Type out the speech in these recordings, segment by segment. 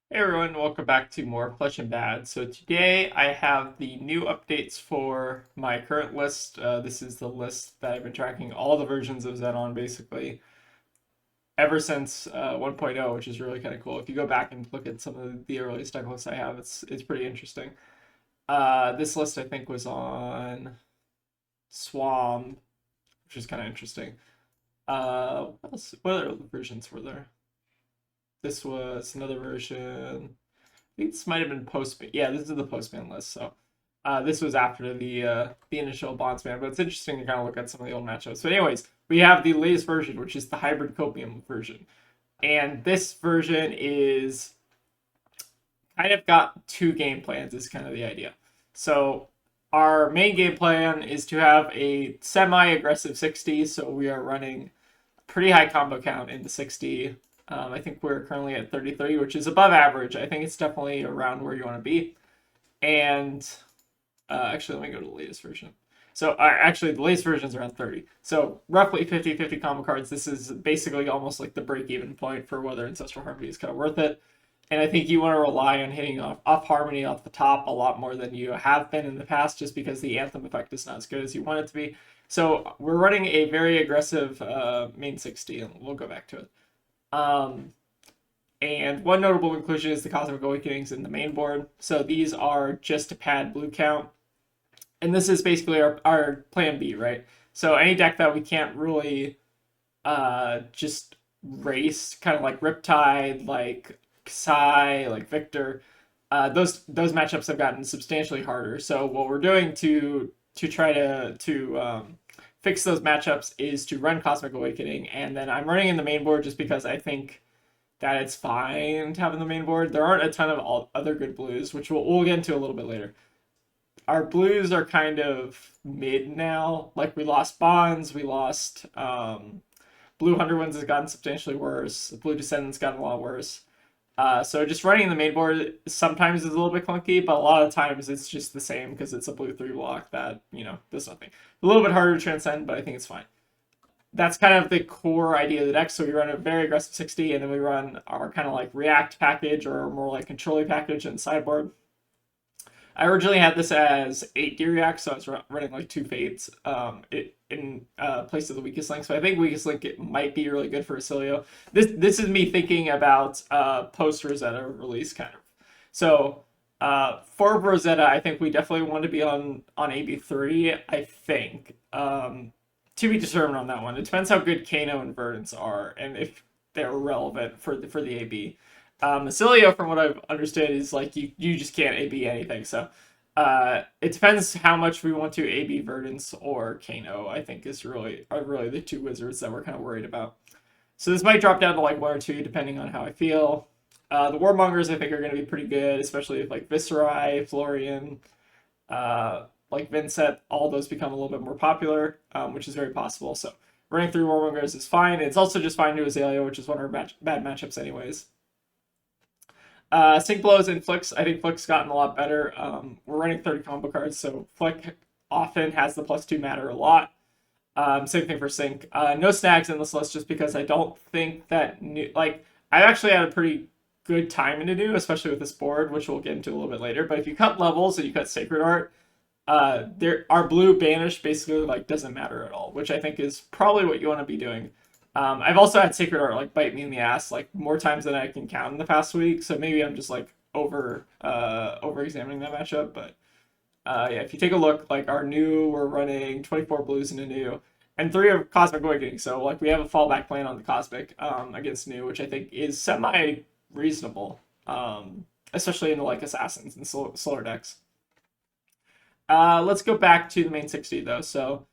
Hey everyone, welcome back to more Flesh and Bad. So today I have the new updates for my current list. This is the list that I've been tracking all the versions of Zen on basically ever since 1.0, which is really kind of cool. If you go back and look at some of the earliest deck lists I have, it's pretty interesting. This list I think was on Swamp, which is kind of interesting. What else? What other versions were there? This was another version. Think this might have been Postman. Yeah, this is the Postman list. So this was after the initial Bondsman, but it's interesting to kind of look at some of the old matchups. But anyways, we have the latest version, which is the hybrid copium version, and this version is kind of got two game plans. Is kind of the idea. So our main game plan is to have a semi-aggressive 60. So we are running pretty high combo count in the 60. I think we're currently at 33, which is above average. I think it's definitely around where you want to be. And actually, let me go to the latest version. So actually, the latest version is around 30. So roughly 50-50 combo cards. This is basically almost like the break-even point for whether Ancestral Harmony is kind of worth it. And I think you want to rely on hitting off Harmony off the top a lot more than you have been in the past, just because the Anthem effect is not as good as you want it to be. So we're running a very aggressive main 60, and we'll go back to it. Um, and one notable inclusion is the Cosmic Awakenings in the main board. So these are just to pad blue count. And this is basically our plan B, right? So any deck that we can't really just race, kind of like Riptide, like Sai, like Victor, those matchups have gotten substantially harder. So what we're doing to try to fix those matchups is to run Cosmic Awakening, and then I'm running in the main board just because I think that it's fine to have in the main board. There aren't a ton of other good blues, which we'll get into a little bit later. Our blues are kind of mid now. Like we lost Bonds, we lost Blue Hunter Winds has gotten substantially worse. Blue Descendants gotten a lot worse. So just running in the main board sometimes is a little bit clunky, but a lot of times it's just the same because it's a blue 3 block that, does nothing. A little bit harder to transcend, but I think it's fine. That's kind of the core idea of the deck. So we run a very aggressive 60, and then we run our kind of like react package or more like control package in sideboard. I originally had this as 8 D-React, so I was running like 2 Fates in place of the Weakest Link. So I think Weakest Link it might be really good for Acilio. This is me thinking about post-Rosetta release, kind of. So for Rosetta, I think we definitely want to be on AB3, I think. To be determined on that one. It depends how good Kano and Verdance are, and if they're relevant for the AB. Acilio, from what I've understood, is like you just can't AB anything. So it depends how much we want to AB Verdance or Kano. I think are really the two wizards that we're kind of worried about. So this might drop down to like 1 or 2 depending on how I feel. The Warmongers I think are going to be pretty good, especially if like Viserai, Florian, like Vincent, all those become a little bit more popular, which is very possible. So running through Warmongers is fine. It's also just fine to Azalea, which is one of our bad matchups anyways. Sync Blows and Flicks. I think Flick's gotten a lot better. We're running 30 combo cards, so Flick often has the +2 matter a lot. Same thing for Sync. No snags in this list just because I don't think that I actually had a pretty good time in New, especially with this board, which we'll get into a little bit later. But if you cut levels and you cut Sacred Art, our blue banish basically like doesn't matter at all, which I think is probably what you want to be doing. I've also had Sacred Art like bite me in the ass like more times than I can count in the past week, so maybe I'm just like over examining that matchup. But yeah, if you take a look, like our new, we're running 24 blues in a new, and 3 of Cosmic Awakening, so like we have a fallback plan on the Cosmic against new, which I think is semi reasonable, especially in the like Assassins and Solar decks. Let's go back to the main 60 though. So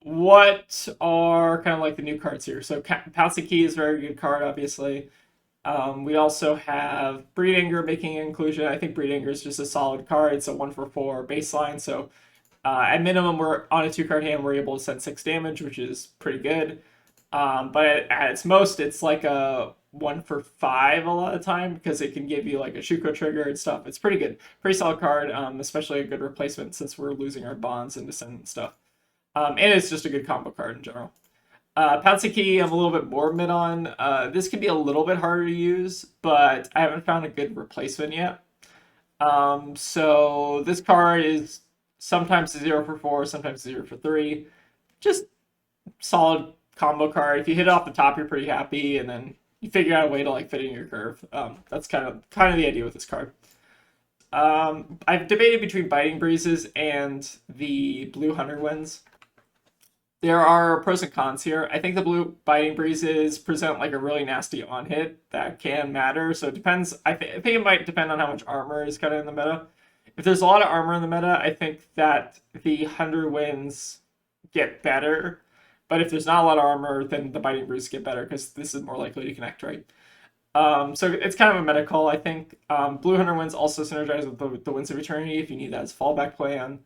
what are kind of like the new cards here? So Pouncing Key is a very good card, obviously. We also have Breed Anger making an inclusion. I think Breed Anger is just a solid card. It's a 1/4 baseline. So at minimum, we're on a 2-card hand. We're able to send 6 damage, which is pretty good. But at its most, it's like a 1/5 a lot of time because it can give you like a Shuko trigger and stuff. It's pretty good. Pretty solid card, especially a good replacement since we're losing our bonds and descendant stuff. And it's just a good combo card in general. Pouncy Key, I'm a little bit more mid on. This can be a little bit harder to use, but I haven't found a good replacement yet. So this card is sometimes a 0 for 4, sometimes a 0 for 3. Just solid combo card. If you hit it off the top, you're pretty happy, and then you figure out a way to like fit in your curve. That's kind of the idea with this card. I've debated between Biting Breezes and the Blue Hunter Winds. There are pros and cons here. I think the blue Biting Breezes present like a really nasty on hit that can matter. So it depends. I think it might depend on how much armor is kind of in the meta. If there's a lot of armor in the meta, I think that the Hunter Winds get better. But if there's not a lot of armor, then the Biting Breezes get better because this is more likely to connect, right? So it's kind of a meta call, I think. Blue Hunter Winds also synergize with the Winds of Eternity if you need that as fallback plan.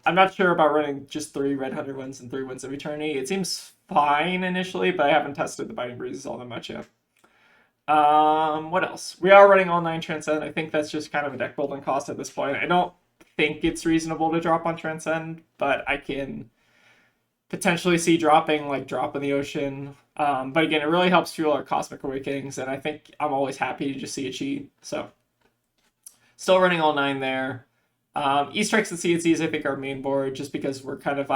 I'm not sure about running just 3 Red Hunter Winds and 3 Winds of Eternity. It seems fine initially, but I haven't tested the Biting Breezes all that much yet. What else? We are running all 9 Transcend. I think that's just kind of a deck building cost at this point. I don't think it's reasonable to drop on Transcend, but I can potentially see dropping like Drop in the Ocean. But again, it really helps fuel our Cosmic Awakenings, and I think I'm always happy to just see a cheat. So still running all 9 there. E-Strikes and CNCs I think are main board just because we're kind of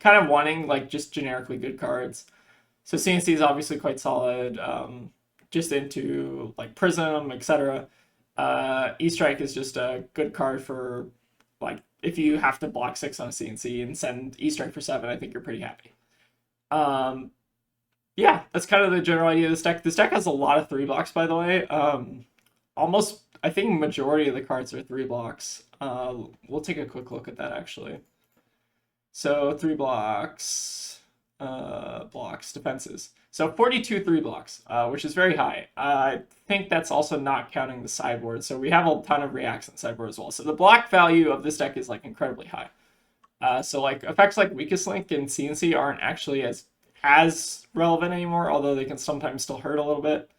wanting like just generically good cards. So CNC is obviously quite solid. Just into like Prism, etc. E-Strike is just a good card for like if you have to block 6 on a CNC and send E-Strike for 7, I think you're pretty happy. Yeah, that's kind of the general idea of this deck. This deck has a lot of 3 blocks, by the way. Almost, I think majority of the cards are 3 blocks. We'll take a quick look at that actually. So 3 blocks, defenses. So 42 3 blocks, which is very high. I think that's also not counting the sideboard. So we have a ton of reacts in the sideboard as well. So the block value of this deck is like incredibly high. So like effects like Weakest Link and CNC aren't actually as relevant anymore, although they can sometimes still hurt a little bit.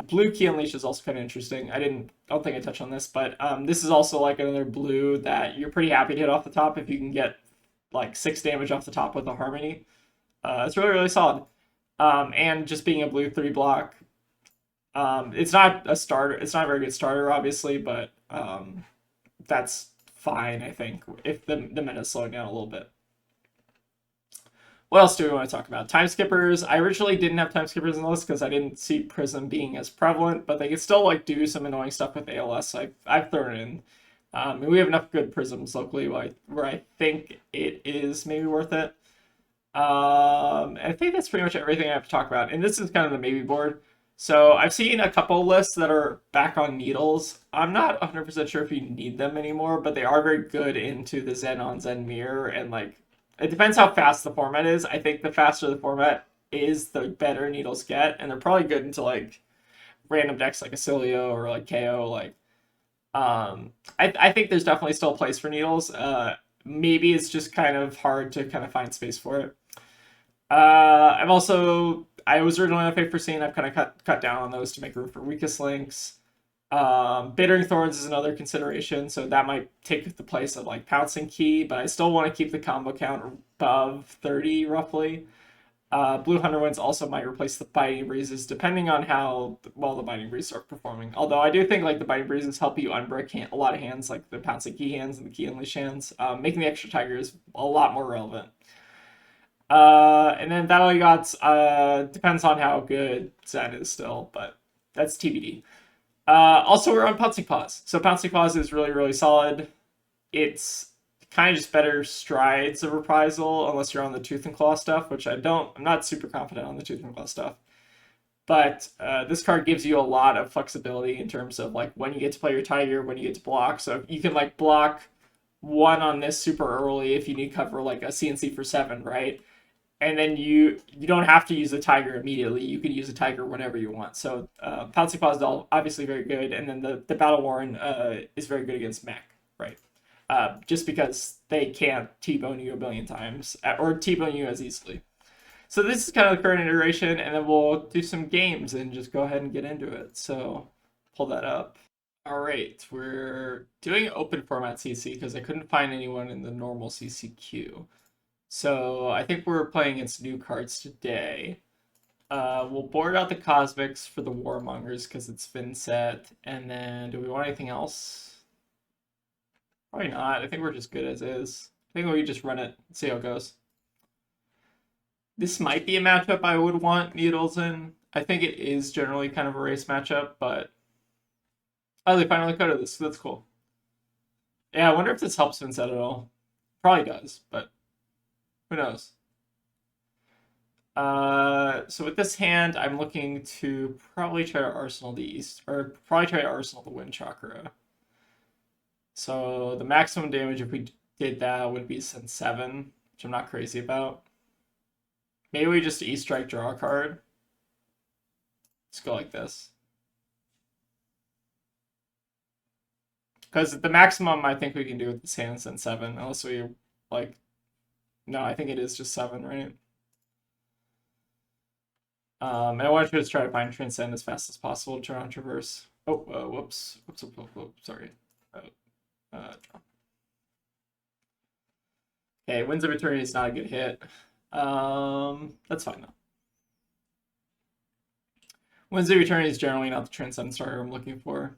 Blue Key Unleash is also kind of interesting. I don't think I touched on this, but this is also like another blue that you're pretty happy to hit off the top if you can get like 6 damage off the top with a Harmony. It's really, really solid. And just being a blue 3 block, it's not a starter. It's not a very good starter, obviously, but that's fine, I think, if the meta is slowing down a little bit. What else do we want to talk about? Time skippers. I originally didn't have time skippers in the list because I didn't see Prism being as prevalent, but they can still like do some annoying stuff with ALS. So I've thrown it in. And we have enough good Prisms locally where I think it is maybe worth it. I think that's pretty much everything I have to talk about. And this is kind of the maybe board. So I've seen a couple lists that are back on needles. I'm not 100% sure if you need them anymore, but they are very good into the Zen on Zen mirror, and like it depends how fast the format is. I think the faster the format is, the better needles get, and they're probably good into like random decks like Acilio or like KO. Like, I think there's definitely still a place for needles. Maybe it's just kind of hard to kind of find space for it. I was originally on a for scene. I've kind of cut down on those to make room for Weakest Links. Bittering Thorns is another consideration, so that might take the place of like Pouncing Key, but I still want to keep the combo count above 30 roughly. Blue Hunter Winds also might replace the Biting Breezes depending on how well the Biting Breezes are performing. Although I do think like the Biting Breezes help you unbrick a lot of hands, like the Pouncing Key hands and the Key Unleash hands, making the extra Tigers a lot more relevant. And then that only got depends on how good Zen is still, but that's TBD. Also, we're on Pouncing Paws. So Pouncing Paws is really, really solid. It's kind of just better strides of Reprisal, unless you're on the Tooth and Claw stuff, which I'm not super confident on the Tooth and Claw stuff. But this card gives you a lot of flexibility in terms of like when you get to play your Tiger, when you get to block. So you can like block 1 on this super early if you need cover like a CNC for 7, right? And then you don't have to use the Tiger immediately. You can use the Tiger whenever you want. So Pouncing Paws is obviously very good. And then the Battle Warren is very good against mech, right? Just because they can't T-bone you a billion times, or T-bone you as easily. So this is kind of the current iteration, and then we'll do some games and just go ahead and get into it. So pull that up. All right, we're doing open format CC because I couldn't find anyone in the normal CC queue. So I think we're playing against new cards today. We'll board out the Cosmics for the Warmongers because it's been set. And then do we want anything else? Probably not. I think we're just good as is. I think we just run it and see how it goes. This might be a matchup I would want Needles in. I think it is generally kind of a race matchup, but oh, they finally coded this. So that's cool. Yeah, I wonder if this helps Vincent at all. Probably does, but who knows? So with this hand, I'm looking to probably try to Arsenal the East, or probably try to Arsenal the Wind Chakra. So the maximum damage if we did that would be Sen 7, which I'm not crazy about. Maybe we just East Strike draw a card. Let's go like this. Because the maximum I think we can do with this hand is Sen 7, unless we, like... No, I think it is just 7, right? And I want to just try to find Transcend as fast as possible to turn on Traverse. Oh, whoops. Sorry. Okay, Winds of Eternity is not a good hit. That's fine though. Winds of Eternity is generally not the Transcend starter I'm looking for.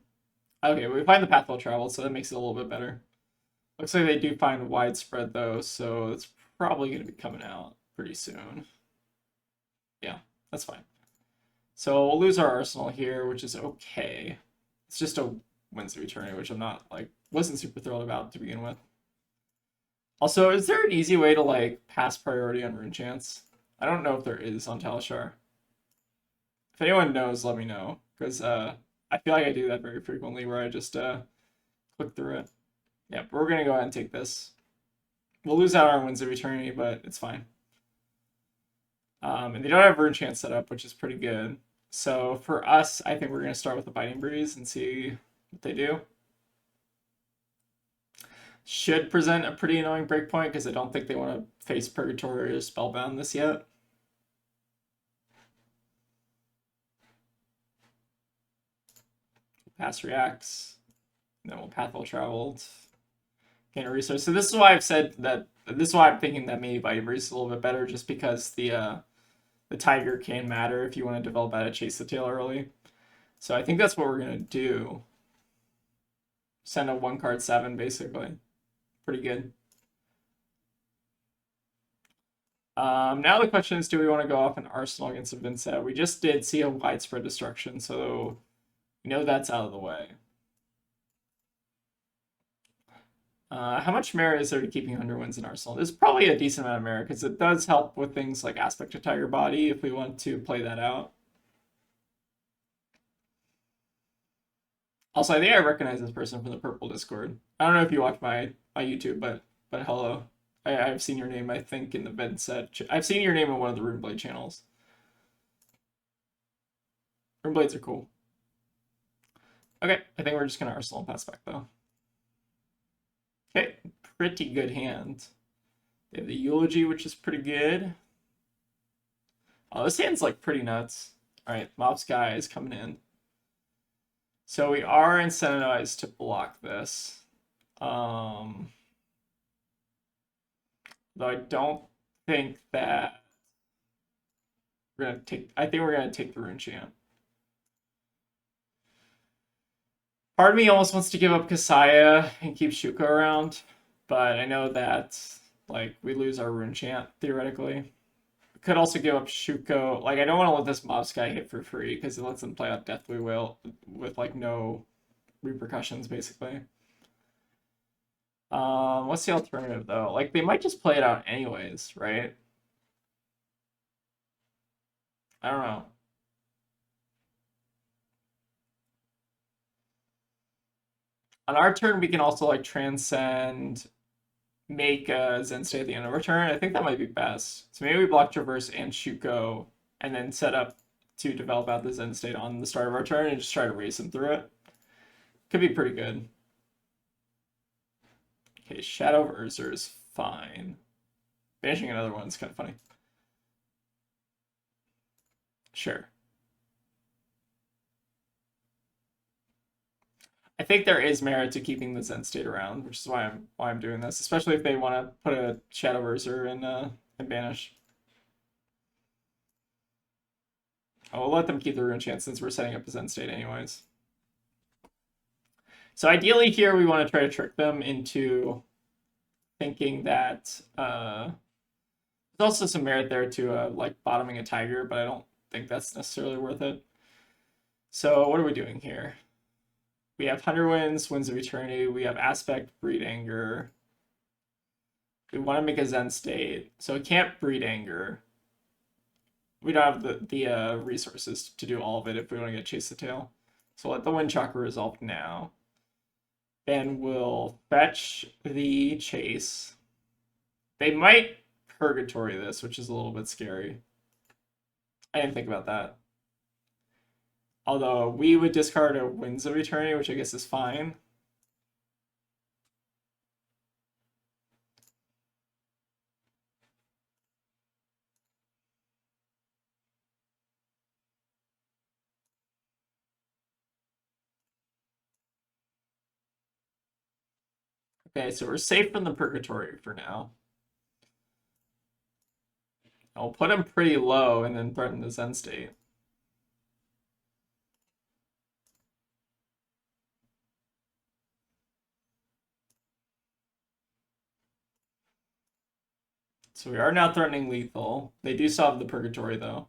Okay, we find the Path Well Traveled, so that makes it a little bit better. Looks like they do find Widespread though, so it's probably going to be coming out pretty soon. Yeah, that's fine. So we'll lose our Arsenal here, which is okay. It's just a Winds of Eternity, which I'm not, like, wasn't super thrilled about to begin with. Also, is there an easy way to, like, pass priority on Rune Chance? I don't know if there is on Talishar. If anyone knows, let me know, because I feel like I do that very frequently, where I just click through it. Yeah, but we're going to go ahead and take this. We'll lose out on Winds of Eternity, but it's fine. And they don't have Rune Chance set up, which is pretty good. So for us, I think we're going to start with the Biting Breeze and see what they do. Should present a pretty annoying breakpoint because I don't think they want to face Purgatory or Spellbound this yet. Pass reacts. And then we'll Path Well Traveled. Gain a resource. So this is why I've said that. This is why I'm thinking that maybe Biting Breeze is a little bit better, just because the Tiger can matter if you want to develop out of Chase the Tail early. So I think that's what we're going to do. Send a 1-card 7, basically. Pretty good. Now the question is, do we want to go off an Arsenal against a Vincent? We just did see a Widespread Destruction, so we know that's out of the way. How much merit is there to keeping Underwinds in Arsenal? There's probably a decent amount of merit, because it does help with things like Aspect to Tiger Body if we want to play that out. Also, I think I recognize this person from the Purple Discord. I don't know if you watch my YouTube, but hello. I've seen your name, I think, in the Vincent. I've seen your name in one of the Runeblade channels. Runeblades are cool. Okay, I think we're just going to Arsenal and pass back, though. Okay, pretty good hand. They have the Eulogy, which is pretty good. Oh, this hand's, like, pretty nuts. Alright, Mob Sky is coming in. So we are incentivized to block this. Though I don't think that we're gonna take. I think we're gonna take the Rune Chant. Part of me almost wants to give up Kasaya and keep Shuko around, but I know that like we lose our Rune Chant theoretically. We could also give up Shuko. Like I don't want to let this Mob Sky hit for free because it lets them play out Deathly Will with like no repercussions basically. What's the alternative though? Like they might just play it out anyways, right? I don't know. On our turn, we can also like transcend, make a Zen State at the end of our turn. I think that might be best. So maybe we block Traverse and Shuko, and then set up to develop out the Zen State on the start of our turn and just try to race them through it. Could be pretty good. Okay, Shadow of Urzer is fine. Banishing another one is kind of funny. Sure. I think there is merit to keeping the Zen State around, which is why I'm doing this, especially if they want to put a Shadow Verser in Banish. I'll let them keep the Rune Chance since we're setting up a Zen State anyways. So ideally here we want to try to trick them into thinking that there's also some merit there to like bottoming a Tiger, but I don't think that's necessarily worth it. So what are we doing here? We have 100 Winds, Winds of Eternity. We have Aspect, Breed Anger. We want to make a Zen State, so it can't Breed Anger. We don't have the resources to do all of it if we want to get Chase the Tail. So let the Wind Chakra resolve now. Then we'll fetch the Chase. They might Purgatory this, which is a little bit scary. I didn't think about that. Although we would discard a Winds of Eternity, which I guess is fine. Okay, so we're safe from the Purgatory for now. I'll put him pretty low and then threaten the Zen State. So we are now threatening lethal. They do still have the Purgatory though.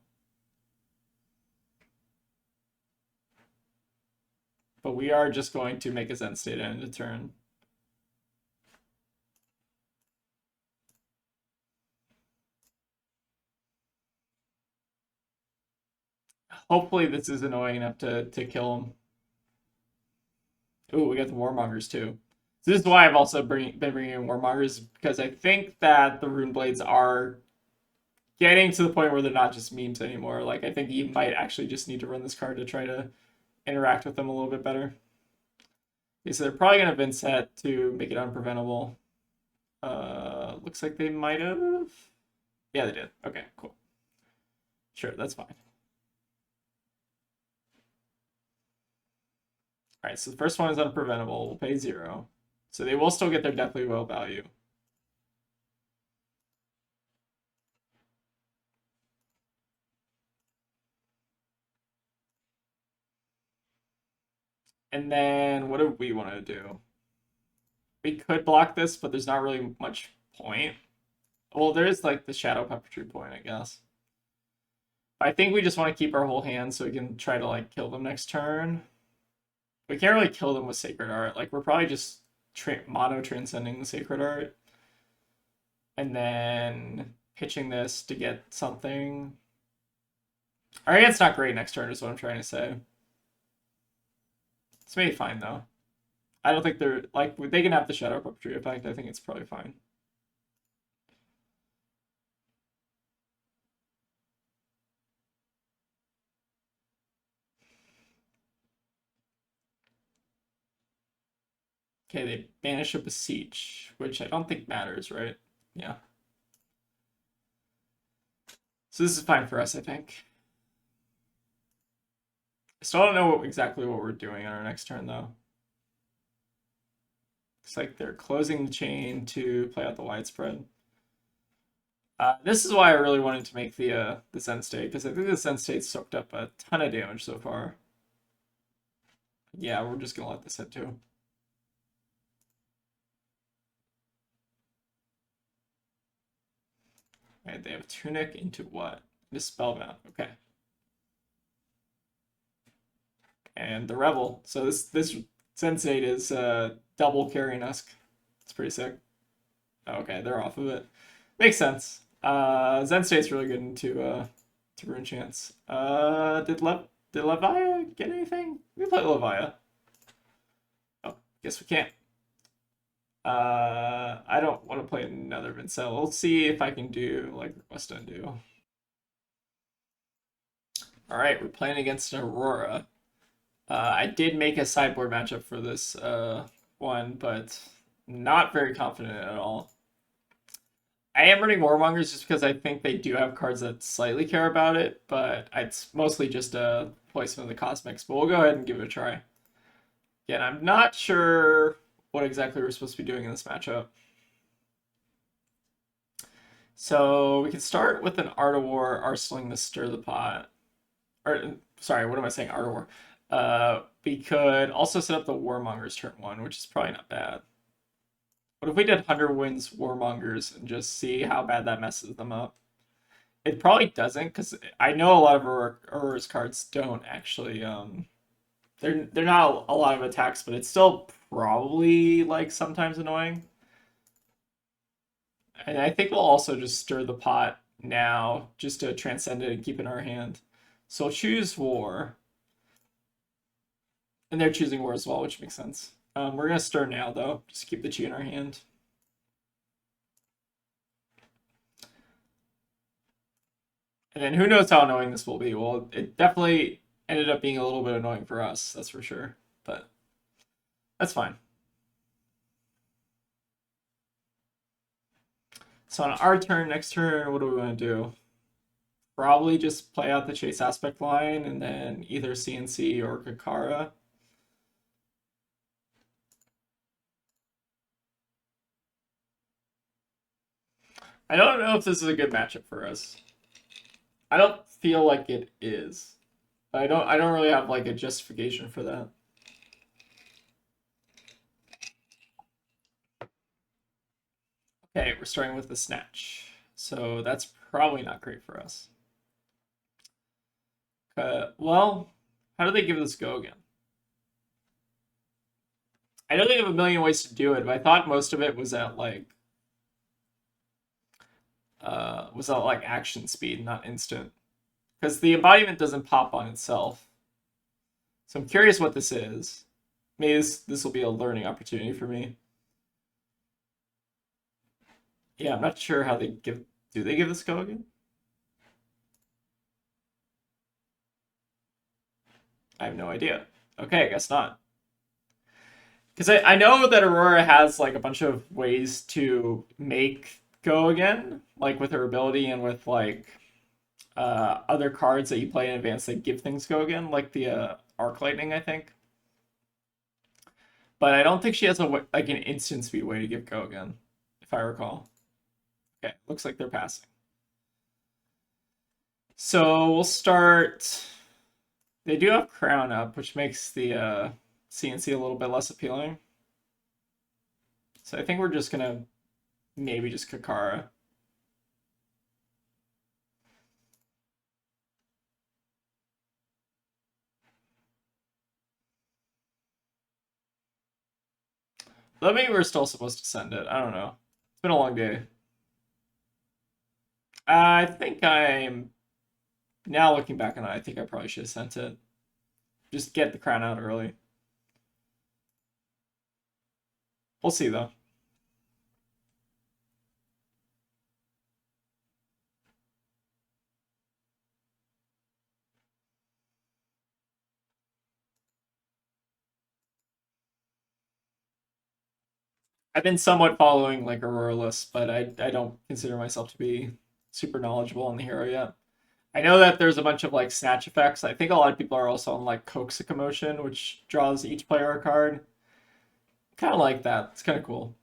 But we are just going to make a Zen State end a turn. Hopefully this is annoying enough to kill him. Ooh, we got the Warmongers too. So this is why I've also been bringing in Warmongers, because I think that the Rune Blades are getting to the point where they're not just memes anymore. Like, I think you might actually just need to run this card to try to interact with them a little bit better. Okay, so they're probably going to Vincent to make it unpreventable. Looks like they might have. Yeah, they did. Okay, cool. Sure, that's fine. All right, so the first one is unpreventable. We'll pay 0. So they will still get their Deathly Will value. And then what do we want to do? We could block this, but there's not really much point. Well, there is like the Shadow Puppetry point, I guess. I think we just want to keep our whole hand so we can try to like kill them next turn. We can't really kill them with Sacred Art. Like, we're probably just mono transcending the Sacred Art. And then pitching this to get something. Our hand's not great next turn is what I'm trying to say. It's maybe fine though. I don't think they're like they can have the Shadow Puppetry effect. I think it's probably fine. Okay, they banish a Beseech, which I don't think matters, right? Yeah. So this is fine for us, I think. I still don't know exactly what we're doing on our next turn, though. Looks like they're closing the chain to play out the widespread. This is why I really wanted to make the Zen State, because I think the Zen State's soaked up a ton of damage so far. Yeah, we're just going to let this hit too. Right, they have Tunic into what? Into Spellbound. Okay. And the Revel. So this Zen State is double carrying us. It's pretty sick. Okay, they're off of it. Makes sense. Zen State's really good into Rune Chance. Did Levia get anything? We play Levia. Oh, guess we can't. I don't want to play another Vincel. We'll see if I can do like Request Undo. All right, we're playing against Aurora. I did make a sideboard matchup for this one, but not very confident at all. I am running Warmongers just because I think they do have cards that slightly care about it, but it's mostly just a placement of the Cosmics. But we'll go ahead and give it a try. Again, I'm not sure what exactly we're supposed to be doing in this matchup. So we can start with an Art of War arsenaling the Stir the Pot. Or sorry, what am I saying? Art of War. We could also set up the Warmongers turn 1, which is probably not bad. What if we did Hunter Winds Warmongers and just see how bad that messes them up? It probably doesn't, because I know a lot of Aurora's cards don't actually they're not a lot of attacks, but it's still probably like sometimes annoying. And I think we'll also just stir the pot now just to transcend it and keep it in our hand. So we'll choose War. And they're choosing War as well, which makes sense. We're going to stir now, though. Just keep the Chi in our hand. And then who knows how annoying this will be. Well, it definitely ended up being a little bit annoying for us, that's for sure. But that's fine. So on our turn, next turn, what do we want to do? Probably just play out the Chase Aspect line and then either CNC or Kakara. I don't know if this is a good matchup for us. I don't feel like it is. I don't really have like a justification for that. Okay, we're starting with the Snatch. So that's probably not great for us. Well, how do they give this go again? I know they have a million ways to do it, but I thought most of it was at like action speed, not instant. Because the embodiment doesn't pop on itself. So I'm curious what this is. Maybe this will be a learning opportunity for me. Yeah, I'm not sure how they give. Do they give this go again? I have no idea. Okay, I guess not. Because I know that Aurora has like a bunch of ways to make go again, like with her ability and with like other cards that you play in advance that give things go again, like the Arc Lightning, I think. But I don't think she has like an instant speed way to give go again, if I recall. Okay, looks like they're passing. So we'll start. They do have Crown up, which makes the CNC a little bit less appealing. So I think we're just gonna maybe just Kakara. Though maybe we're still supposed to send it. I don't know. It's been a long day. I think I'm now looking back on it. I think I probably should have sent it. Just get the crown out early. We'll see though. I've been somewhat following like Aurora lists, but I don't consider myself to be super knowledgeable on the hero yet. I know that there's a bunch of like snatch effects. I think a lot of people are also on like Coaxic Emotion, which draws each player a card. Kind of like that. It's kind of cool.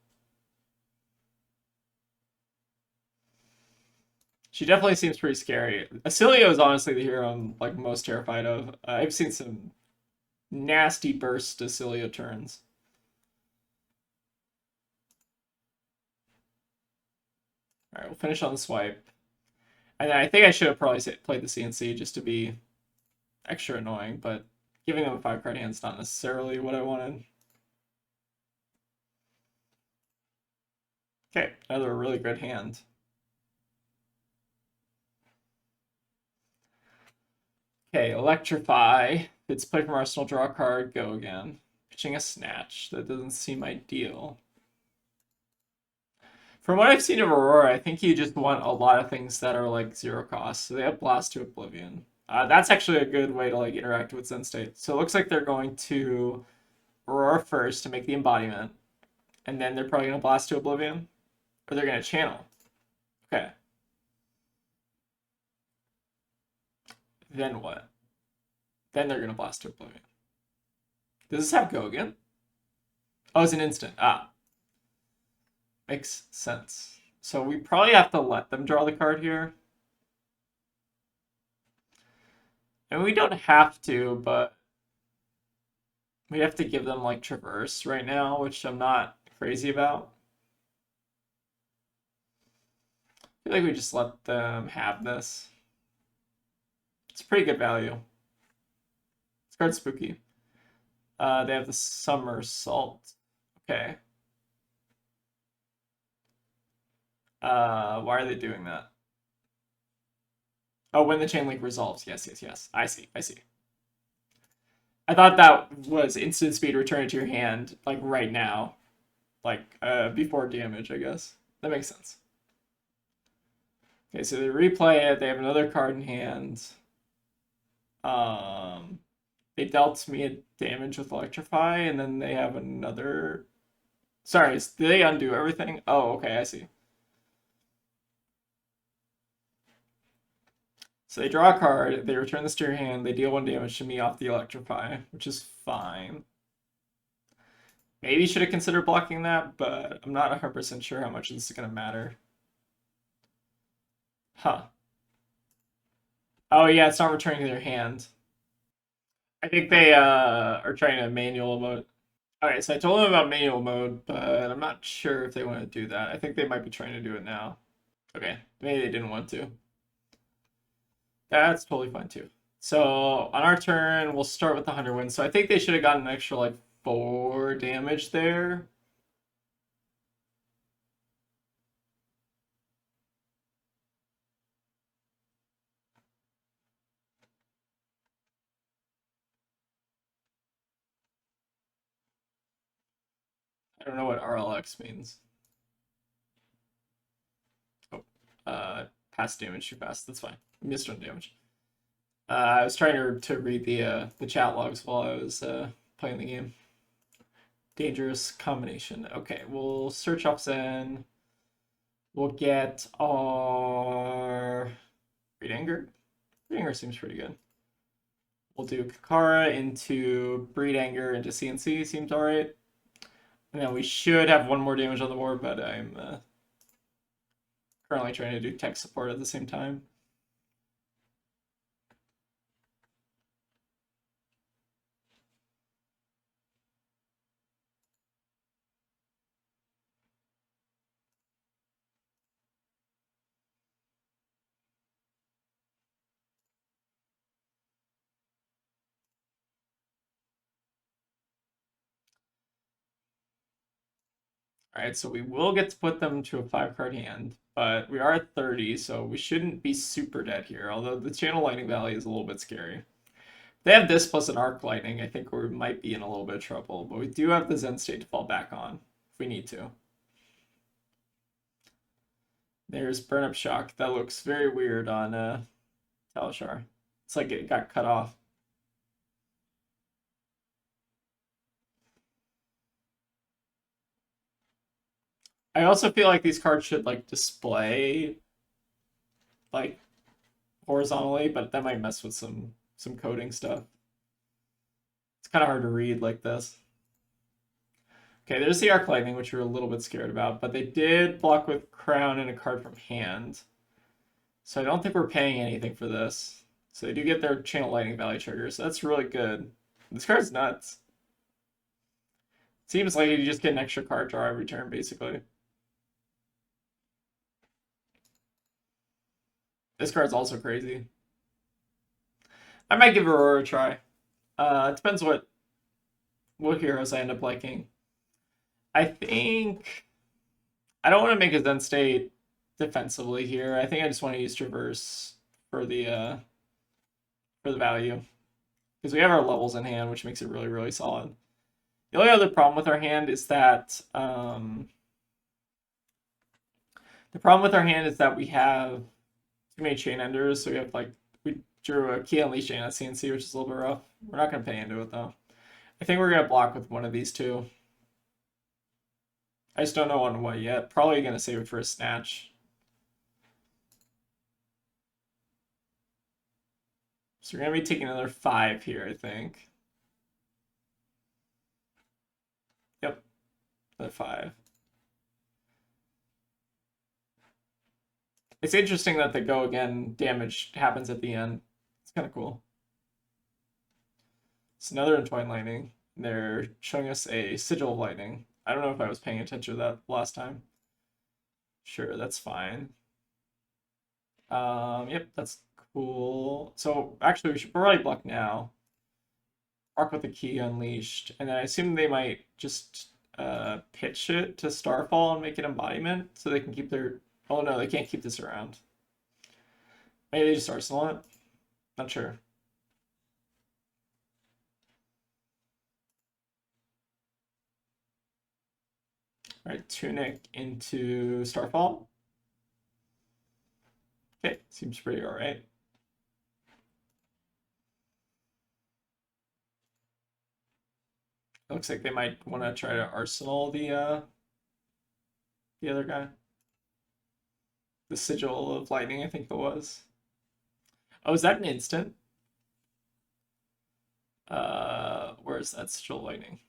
She definitely seems pretty scary. Acilio is honestly the hero I'm like most terrified of. I've seen some nasty burst Acilio turns. All right, we'll finish on the swipe. And I think I should have probably played the CNC just to be extra annoying, but giving them a 5-card hand is not necessarily what I wanted. Okay, another really good hand. Okay, Electrify. It's play from Arsenal, draw a card, go again. Pitching a Snatch. That doesn't seem ideal. From what I've seen of Aurora, I think you just want a lot of things that are like 0 cost. So they have Blast to Oblivion. That's actually a good way to like interact with Zen State. So it looks like they're going to Aurora first to make the embodiment, and then they're probably going to Blast to Oblivion, or they're going to channel. Okay. Then what? Then they're going to Blast to Oblivion. Does this have go again? Oh, it's an instant. Ah, makes sense. So we probably have to let them draw the card here. And we don't have to, but we have to give them like traverse right now, which I'm not crazy about. I feel like we just let them have this. It's pretty good value. This card's spooky. They have the somersault. Okay. Why are they doing that? Oh, when the chain link resolves. Yes, yes, yes. I see. I see. I thought that was instant speed return to your hand, like right now, like before damage. I guess that makes sense. Okay, so they replay it. They have another card in hand. Um, they dealt me a damage with electrify, and then they have another. Sorry, did they undo everything? Oh, okay, I see. So they draw a card, they return this to your hand, they deal 1 damage to me off the electrify, which is fine. Maybe should have considered blocking that, but I'm not 100% sure how much this is going to matter. Huh. Oh yeah, it's not returning to their hand. I think they are trying to manual mode. Alright, so I told them about manual mode, but I'm not sure if they want to do that. I think they might be trying to do it now. Okay, maybe they didn't want to. That's totally fine too. So on our turn, we'll start with the 100 wins. So I think they should have gotten an extra like 4 damage there. I don't know what RLX means. Oh, pass damage too fast. That's fine. Missed on damage. I was trying to read the chat logs while I was playing the game. Dangerous combination. Okay, we'll search off Zen. We'll get our Great Anger. Great Anger seems pretty good. We'll do Kakara into Breed Anger into CNC. Seems alright. And then we should have 1 more damage on the board, but I'm currently trying to do tech support at the same time. Alright, so we will get to put them to a 5-card hand, but we are at 30, so we shouldn't be super dead here, although the Channel Lightning Valley is a little bit scary. If they have this plus an Arc Lightning, I think we might be in a little bit of trouble, but we do have the Zen State to fall back on, if we need to. There's Burn Up Shock. That looks very weird on Talishar. It's like it got cut off. I also feel like these cards should like display like horizontally, but that might mess with some coding stuff. It's kind of hard to read like this. Okay, there's the Arc Lightning, which we were a little bit scared about, but they did block with Crown and a card from hand. So I don't think we're paying anything for this. So they do get their Channel Lightning Valley trigger, so that's really good. This card's nuts. Seems like you just get an extra card draw every turn, basically. This card's also crazy. I might give Aurora a try. It depends what heroes I end up liking. I think I don't want to make a Zen State defensively here. I think I just want to use Traverse for the value. Because we have our levels in hand, which makes it really, really solid. The only other problem with our hand is that we have too many chain enders, so we have like we drew a key unleash chain at CNC, which is a little bit rough. We're not gonna pay into it though. I think we're gonna block with one of these two. I just don't know on what yet. Probably gonna save it for a snatch. So we're gonna be taking another 5 here, I think. Another 5. It's interesting that the go again damage happens at the end. It's kind of cool. It's another Entwined Lightning. They're showing us a Sigil of Lightning. I don't know if I was paying attention to that last time. Sure, that's fine. Yep, that's cool. So actually, we should probably block now. Arc with the Key Unleashed, and then I assume they might just pitch it to Starfall and make it embodiment, so they can keep their. Oh no, they can't keep this around. Maybe they just arsenal it. Not sure. All right, Tunic into Starfall. Okay, seems pretty all right. Looks like they might want to try to arsenal the other guy. The Sigil of Lightning, I think it was. Oh, is that an instant? Where is that Sigil of Lightning?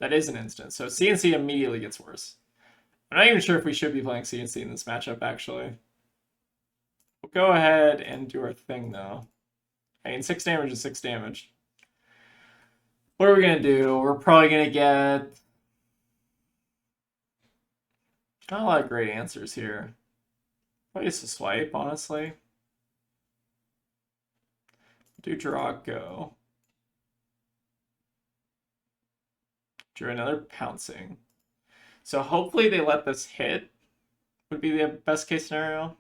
That is an instant. So CNC immediately gets worse. I'm not even sure if we should be playing CNC in this matchup, actually. We'll go ahead and do our thing, though. I mean, 6 damage is 6 damage. What are we going to do? We're probably going to get... Not a lot of great answers here. Probably just a swipe, honestly. Do draw, go. Drew another pouncing. So hopefully they let this hit, would be the best case scenario.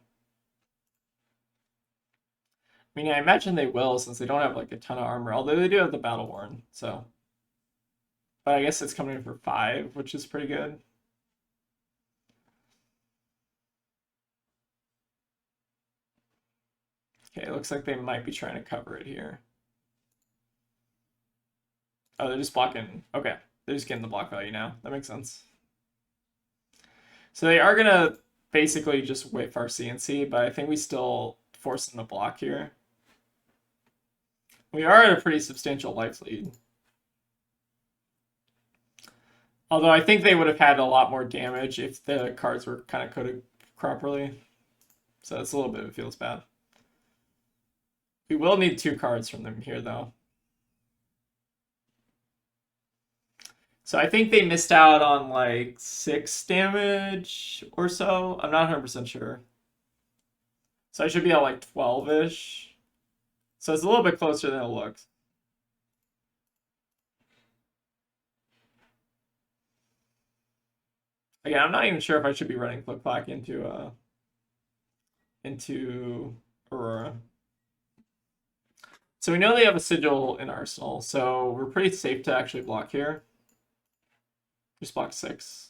I mean, I imagine they will since they don't have like a ton of armor, although they do have the Battle Worn, so. But I guess it's coming in for 5, which is pretty good. Okay, it looks like they might be trying to cover it here. Oh, they're just blocking. Okay, they're just getting the block value now. That makes sense. So they are going to basically just whiff our CNC, but I think we still force them to block here. We are at a pretty substantial life lead. Although I think they would have had a lot more damage if the cards were kind of coded properly. So it's a little bit, it feels bad. We will need 2 cards from them here, though. So I think they missed out on like 6 damage or so. I'm not 100% sure. So I should be at like 12-ish. So it's a little bit closer than it looks. Again, I'm not even sure if I should be running Click Clack into Aurora. So we know they have a Sigil in Arsenal, so we're pretty safe to actually block here. Just block 6.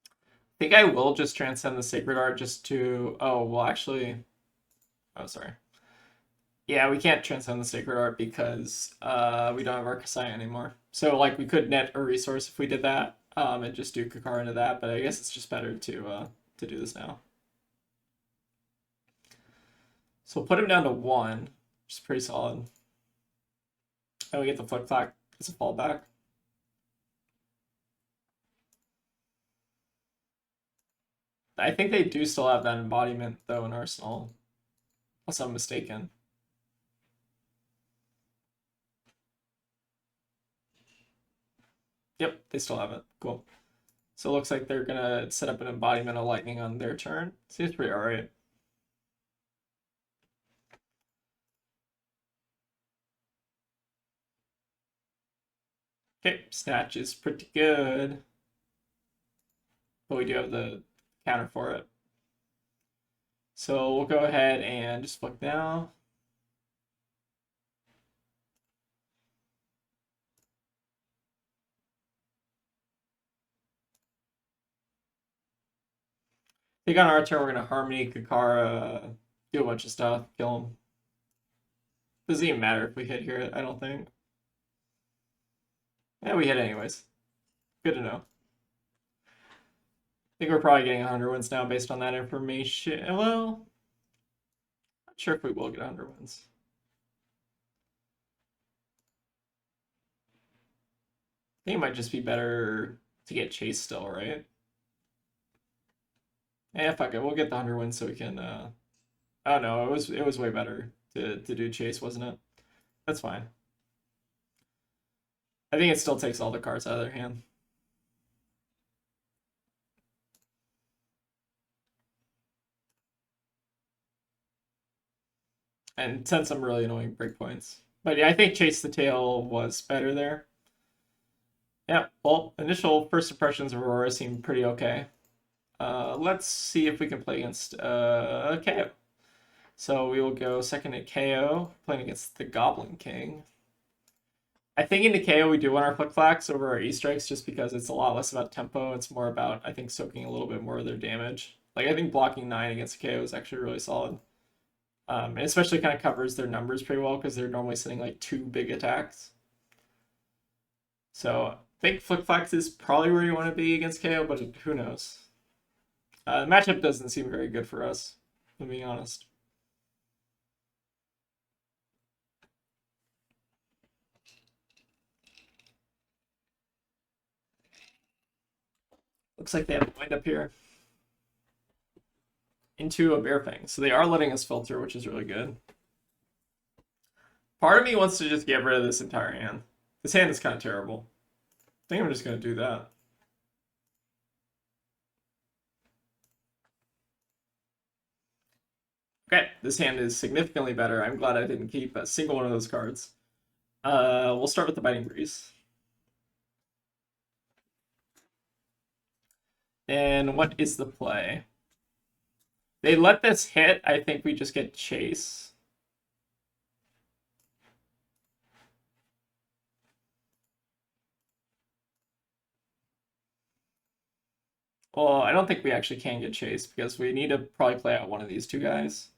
I think I will just transcend the Sacred Art just to... Oh, well, actually... Oh, sorry. Yeah, we can't transcend the Sacred Art because we don't have Arcasai anymore. So, like, we could net a resource if we did that and just do Kakar into that, but I guess it's just better to do this now. So we'll put him down to 1, which is pretty solid. And we get the Flip Clack as a fallback. I think they do still have that embodiment, though, in Arsenal. Unless I'm mistaken. Yep, they still have it. Cool. So it looks like they're going to set up an embodiment of lightning on their turn. Seems pretty alright. Okay, Snatch is pretty good. But we do have the counter for it. So we'll go ahead and just flick now. I think on our turn we're gonna Harmony, Kakara, do a bunch of stuff, kill him. Doesn't even matter if we hit here, I don't think. Yeah, we hit anyways. Good to know. I think we're probably getting 100 wins now based on that information. Well, not sure if we will get 100 wins. think it might just be better to get chase still, right? Yeah, fuck it. We'll get the 100 wins so we can. Oh no, it was way better to do chase, wasn't it? That's fine. I think it still takes all the cards out of their hand. And send some really annoying breakpoints. But yeah, I think Chase the Tail was better there. Yeah, well, initial first impressions of Aurora seem pretty okay. Let's see if we can play against KO. So we will go second to KO, playing against the Goblin King. I think into KO we do want our Flick Flacks over our E-Strikes just because it's a lot less about tempo. It's more about, I think, soaking a little bit more of their damage. Like, I think blocking 9 against KO is actually really solid. And especially kind of covers their numbers pretty well because they're normally sending like 2 big attacks. So I think Flick Flax is probably where you want to be against KO, but who knows? The matchup doesn't seem very good for us, to be honest. Looks like they have a wind up here into a Bear Fang. So they are letting us filter, which is really good. Part of me wants to just get rid of this entire hand. This hand is kind of terrible. I think I'm just going to do that. Okay, this hand is significantly better. I'm glad I didn't keep a single one of those cards. We'll start with the Biting Breeze. And what is the play? They let this hit. I think we just get Chase. Well, I don't think we actually can get Chase because we need to probably play out one of these two guys.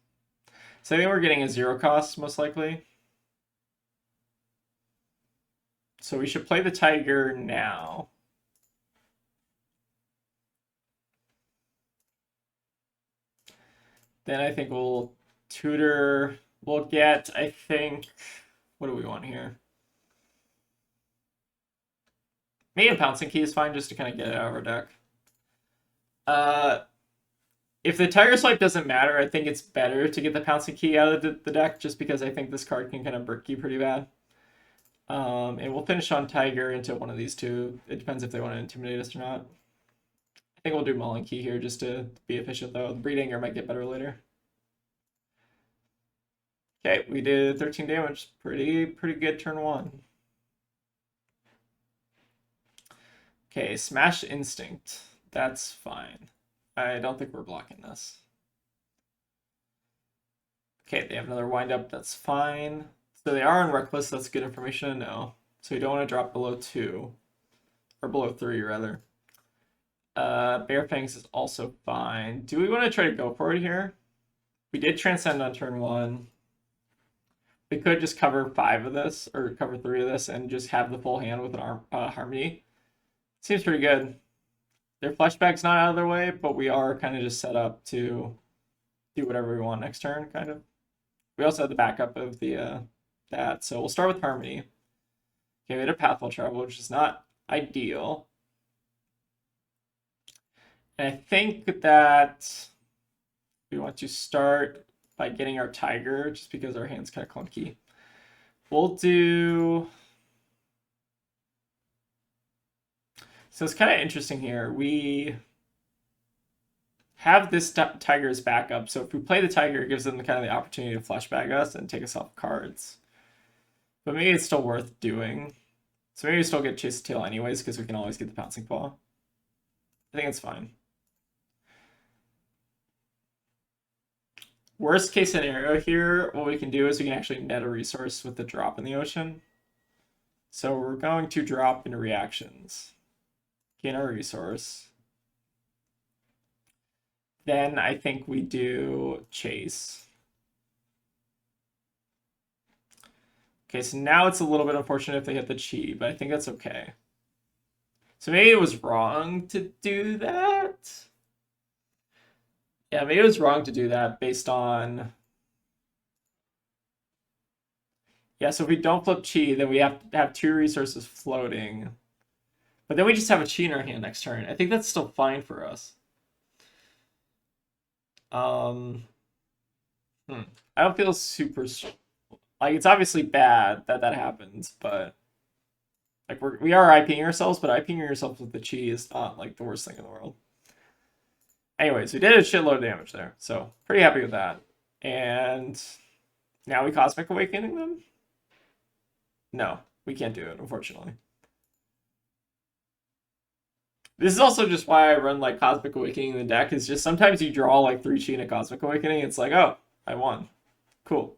So I think we're getting a 0 cost, most likely. So we should play the Tiger now. Then I think we'll tutor. We'll get, I think, what do we want here? Maybe a Pouncing Key is fine just to kind of get it out of our deck. If the Tiger Swipe doesn't matter, I think it's better to get the Pouncing Key out of the deck just because I think this card can kind of brick you pretty bad. And we'll finish on Tiger into one of these two. It depends if they want to intimidate us or not. I think we'll do Mullen Key here just to be efficient though. The Breed Anger might get better later. Okay, we did 13 damage. Pretty good turn 1. Okay, Smash Instinct. That's fine. I don't think we're blocking this. Okay, they have another wind up. That's fine. So they are on Reckless. That's good information to know. So we don't want to drop below 2. Or below 3, rather. Bear Fangs is also fine. Do we want to try to go for it here? We did Transcend on turn 1. We could just cover 5 of this, or cover 3 of this, and just have the full hand with an Harmony. Seems pretty good. Their flashback's not out of their way, but we are kind of just set up to do whatever we want next turn, kind of. We also have the backup of the that, so we'll start with Harmony. Okay, we had a Pathful Travel, which is not ideal. And I think that we want to start by getting our Tiger, just because our hand's kind of clunky. We'll do... So it's kind of interesting here. We have this Tiger's backup, so if we play the Tiger, it gives them kind of the opportunity to flashback us and take us off cards. But maybe it's still worth doing. So maybe we still get Chase the Tail anyways, because we can always get the Pouncing Paw. I think it's fine. Worst case scenario here, what we can do is we can actually net a resource with the drop in the ocean. So we're going to drop into reactions. Gain our resource. Then I think we do Chase. Okay, so now it's a little bit unfortunate if they hit the Chi, but I think that's okay. So maybe it was wrong to do that. Yeah, maybe it was wrong to do that based on... Yeah, so if we don't flip Chi, then we have to have 2 resources floating. But then we just have a chi in our hand next turn. I think that's still fine for us. I don't feel super like it's obviously bad that that happens, but like we are IPing ourselves, but IPing yourself with the chi is not like the worst thing in the world. Anyways, we did a shitload of damage there, so pretty happy with that. And now we Cosmic Awakening them? No, we can't do it, unfortunately. This is also just why I run like Cosmic Awakening in the deck, is just sometimes you draw like 3 chi in a Cosmic Awakening, it's like, oh, I won. Cool.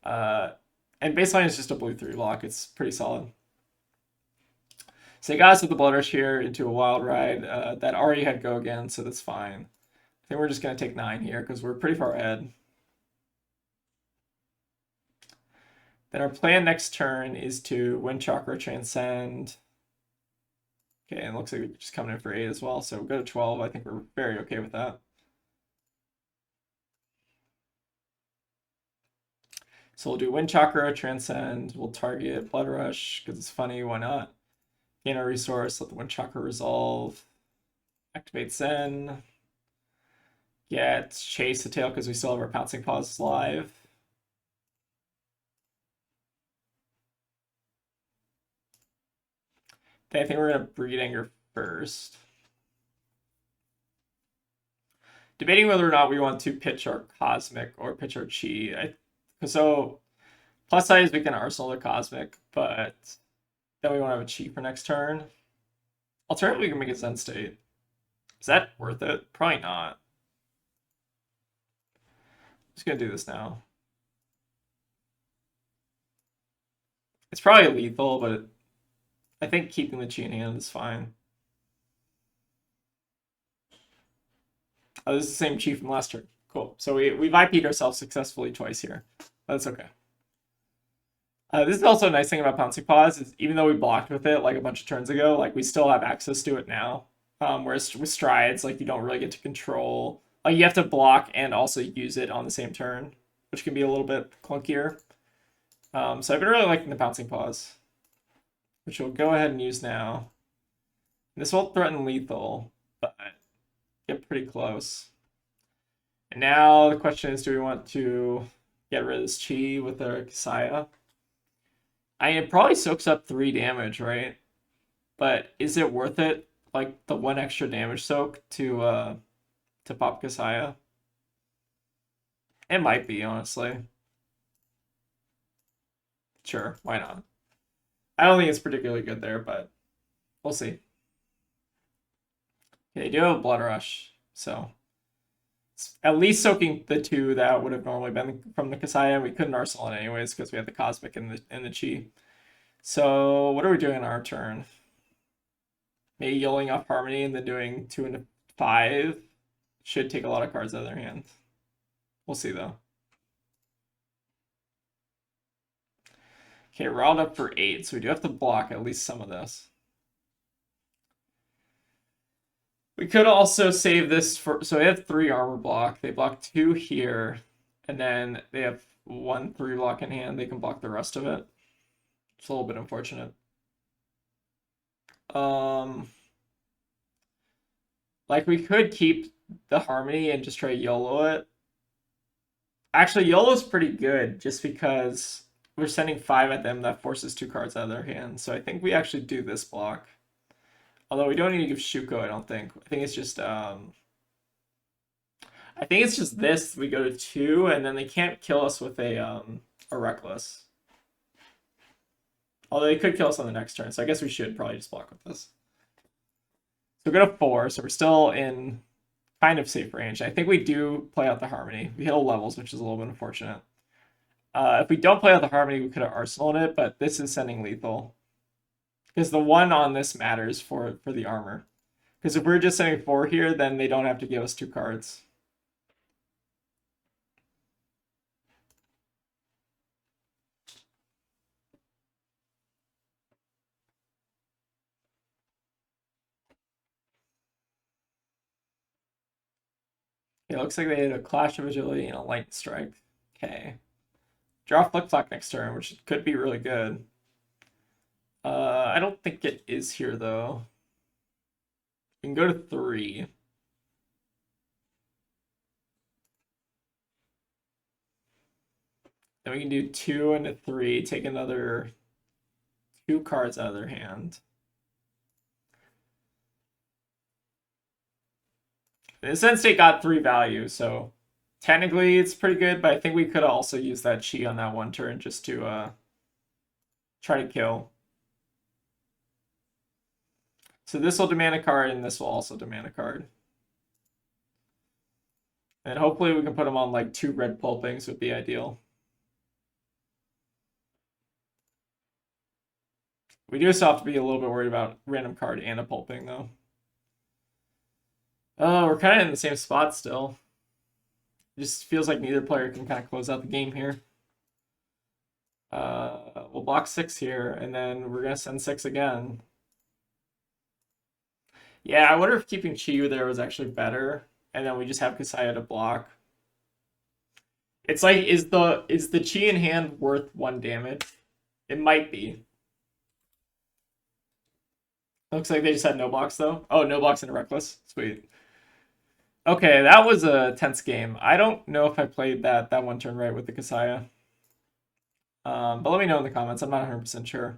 And baseline is just a blue 3 block, it's pretty solid. So you got us with the Blood Rush here into a Wild Ride that already had go again, so that's fine. I think we're just going to take 9 here because we're pretty far ahead. Then our plan next turn is to Wind Chakra Transcend. Okay, and it looks like we're just coming in for 8 as well, so we'll go to 12. I think we're very okay with that. So we'll do Wind Chakra Transcend. We'll target Blood Rush because it's funny, why not? Gain a resource, let the Wind Chakra resolve. Activate Zen. Get Chase the Tail because we still have our Pouncing Paws live. I think we're going to Breed Anger first. Debating whether or not we want to pitch our Cosmic or pitch our Chi. So, plus size, we can Arsenal the Cosmic, but then we want to have a Chi for next turn. Alternatively, we can make a Zen State. Is that worth it? Probably not. I'm just going to do this now. It's probably lethal, but I think keeping the chi in hand is fine. Oh, this is the same chi from last turn. Cool. So we've IP'd ourselves successfully twice here. That's okay. This is also a nice thing about Pouncing Paws, is even though we blocked with it like a bunch of turns ago, like we still have access to it now. Whereas with Strides, like you don't really get to control. Like you have to block and also use it on the same turn, which can be a little bit clunkier. So I've been really liking the Pouncing Paws, which we'll go ahead and use now. This won't threaten lethal, but get pretty close. And now the question is, do we want to get rid of this chi with our Kasaya? I mean, it probably soaks up 3 damage, right? But is it worth it? Like the 1 extra damage soak to pop Kasaya? It might be, honestly. Sure, why not? I don't think it's particularly good there, but we'll see. Okay, they do have a Blood Rush, so it's at least soaking the 2 that would have normally been from the Kasaya. We couldn't Arsenal it anyways because we had the Cosmic and the Chi. So what are we doing on our turn? Maybe yelling off Harmony and then doing 2 and 5 should take a lot of cards out of their hand. We'll see though. Okay, we're all up for 8, so we do have to block at least some of this. We could also save this for, so they have 3 armor block. They block 2 here, and then they have 1 3 block in hand. They can block the rest of it. It's a little bit unfortunate. Like we could keep the Harmony and just try to YOLO it. Actually, YOLO's pretty good just because we're sending 5 at them that forces 2 cards out of their hand. So I think we actually do this block. Although we don't need to give Shuko, I don't think. I think it's just this. We go to 2, and then they can't kill us with a Reckless. Although they could kill us on the next turn, so I guess we should probably just block with this. So we go to 4, so we're still in kind of safe range. I think we do play out the Harmony. We hit all levels, which is a little bit unfortunate. If we don't play out the Harmony, we could have Arsenaled it, but this is sending lethal. Because the 1 on this matters for the armor. Because if we're just sending 4 here, then they don't have to give us 2 cards. It looks like they had a Clash of Agility and a Light Strike. Okay. Draw Flip Flop next turn, which could be really good. I don't think it is here though. We can go to 3. Then we can do 2 and a 3, take another 2 cards out of their hand. The Zen State got 3 value, so technically it's pretty good, but I think we could also use that chi on that one turn just to try to kill. So this will demand a card, and this will also demand a card. And hopefully we can put them on like 2 red pulpings would be ideal. We do still have to be a little bit worried about random card and a pulping though. Oh, we're kind of in the same spot still. It just feels like neither player can kind of close out the game here. We'll block 6 here, and then we're gonna send 6 again. Yeah, I wonder if keeping Chiyu there was actually better, and then we just have Kasaya to block. It's like, is the chi in hand worth 1 damage? It might be. Looks like they just had no blocks though. Oh, no blocks and a reckless. Sweet. Okay, that was a tense game. I don't know if I played that one turn right with the Kasaya. But let me know in the comments. I'm not 100% sure.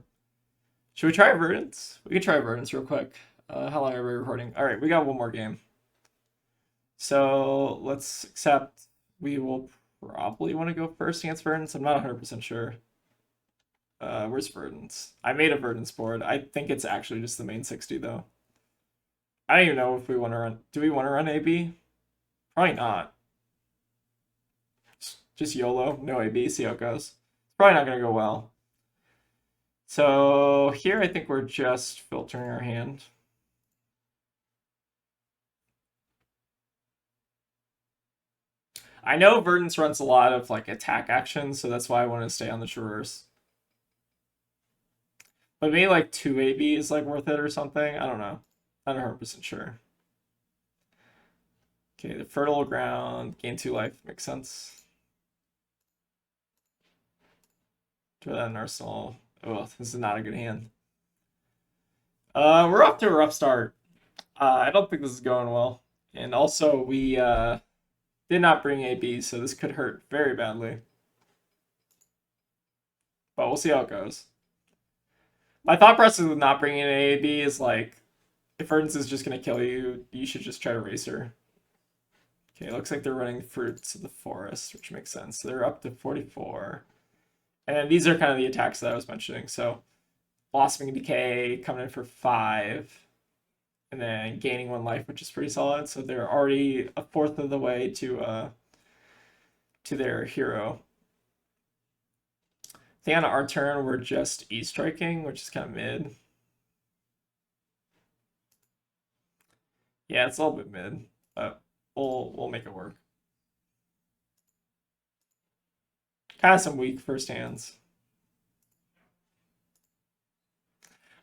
Should we try Verdance? We can try Verdance real quick. How long are we recording? All right, we got one more game. So let's accept. We will probably want to go first against Verdance. I'm not 100% sure. Where's Verdance? I made a Verdance board. I think it's actually just the main 60 though. I don't even know if we want to run. Do we want to run AB? Probably not. Just YOLO, no AB, see how it goes. It's probably not going to go well. So here I think we're just filtering our hand. I know Verdance runs a lot of like attack actions, so that's why I want to stay on the Traverse. But maybe like 2 AB is like worth it or something. I don't know. Not 100% sure. Okay, the Fertile Ground, gain 2 life, makes sense. Throw that in Arsenal. Oh, this is not a good hand. We're off to a rough start. I don't think this is going well. And also, we did not bring AB, so this could hurt very badly. But we'll see how it goes. My thought process with not bringing an AB is like, if Verdance is just going to kill you, you should just try to race her. Okay, looks like they're running Fruits of the Forest, which makes sense. So they're up to 44. And then these are kind of the attacks that I was mentioning. So Blossoming Decay coming in for 5. And then gaining 1 life, which is pretty solid. So they're already a fourth of the way to their hero. I think on our turn, we're just E-striking, which is kind of mid. Yeah, it's a little bit mid, but we'll make it work. Kind of some weak first hands.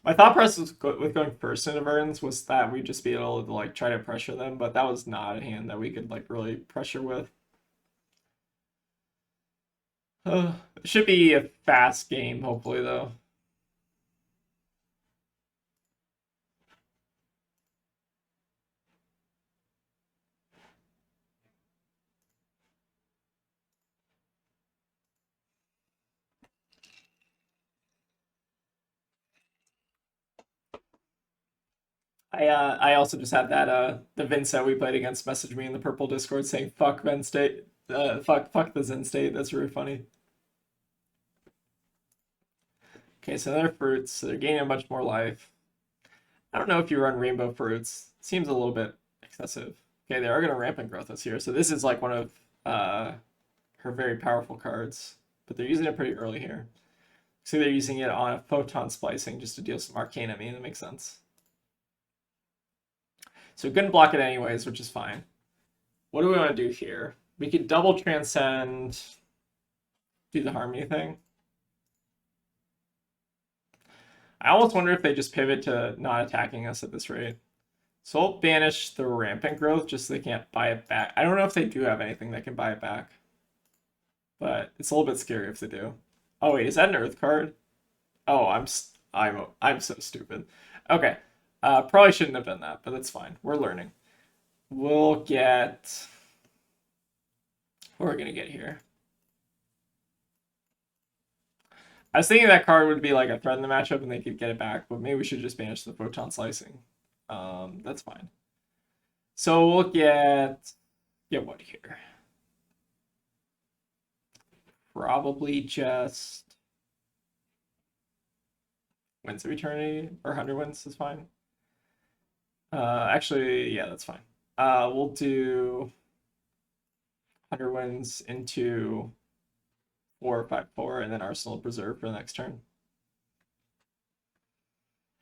My thought process with going first into Verdance was that we'd just be able to like try to pressure them, but that was not a hand that we could like really pressure with. It should be a fast game, hopefully, though. I also just had that the Vince that we played against message me in the purple Discord saying fuck Zen State, fuck the Zen State. That's really funny. Okay, so they're fruits, so they're gaining a bunch more life. I don't know if you run rainbow fruits. It seems a little bit excessive. Okay, they are gonna rampant growth us here, so this is like one of her very powerful cards, but they're using it pretty early here. So they're using it on a photon splicing just to deal some arcane at me, and that makes sense. So we couldn't block it anyways, which is fine. What do we want to do here? We could double transcend, do the harmony thing. I almost wonder if they just pivot to not attacking us at this rate. So we'll banish the rampant growth just so they can't buy it back. I don't know if they do have anything that can buy it back. But it's a little bit scary if they do. Oh wait, is that an earth card? Oh, I'm so stupid. Okay. Probably shouldn't have done that, but that's fine. We're learning. We'll get what we're gonna get here. I was thinking that card would be like a threat in the matchup and they could get it back, but maybe we should just banish the photon slicing. That's fine. So we'll get what here? Probably just Winds of Eternity or 100 Winds is fine. Actually, yeah, that's fine. We'll do 100 Winds into 4/5/4 and then Arsenal Preserve for the next turn.